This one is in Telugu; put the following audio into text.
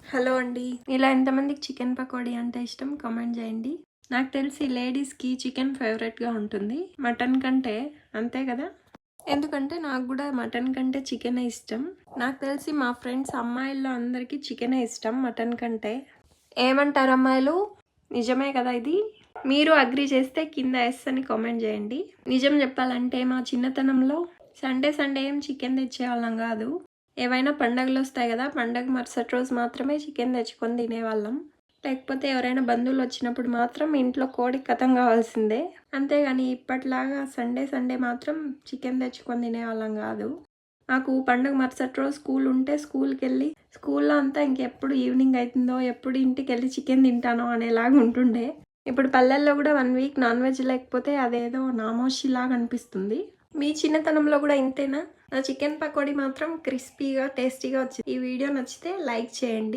హలో అండి. ఇలా ఎంతమందికి చికెన్ పకోడీ అంటే ఇష్టం కామెంట్ చేయండి. నాకు తెలిసి లేడీస్కి చికెన్ ఫేవరెట్గా ఉంటుంది మటన్ కంటే, అంతే కదా? ఎందుకంటే నాకు కూడా మటన్ కంటే చికెనే ఇష్టం. నాకు తెలిసి మా ఫ్రెండ్స్ అమ్మాయిల్లో అందరికీ చికెనే ఇష్టం మటన్ కంటే. ఏమంటారు అమ్మాయిలు? నిజమే కదా ఇది? మీరు అగ్రి చేస్తే కింద ఎస్ అని కామెంట్ చేయండి. నిజం చెప్పాలంటే మా చిన్నతనంలో సండే ఏం చికెన్ తెచ్చేవాళ్ళం కాదు. ఏవైనా పండగలు వస్తాయి కదా, పండగ మరుసటి రోజు మాత్రమే చికెన్ తెచ్చుకొని తినేవాళ్ళం. లేకపోతే ఎవరైనా బంధువులు వచ్చినప్పుడు మాత్రం ఇంట్లో కోడి కథం కావాల్సిందే. అంతేగాని ఇప్పట్లాగా సండే మాత్రం చికెన్ తెచ్చుకొని తినేవాళ్ళం కాదు. నాకు పండుగ మరుసటి రోజు స్కూల్ ఉంటే స్కూల్కి వెళ్ళి స్కూల్లో అంతా ఇంకెప్పుడు ఈవినింగ్ అవుతుందో, ఎప్పుడు ఇంటికి వెళ్ళి చికెన్ తింటానో అనేలాగా ఉంటుండే. ఇప్పుడు పల్లెల్లో కూడా 1 వీక్ నాన్ వెజ్ లేకపోతే అదేదో నామోషిలాగా అనిపిస్తుంది. మీ చిన్నతనంలో కూడా ఇంతేనా? నా చికెన్ పకోడీ మాత్రం క్రిస్పీగా టేస్టీగా వచ్చింది. ఈ వీడియో నచ్చితే లైక్ చేయండి.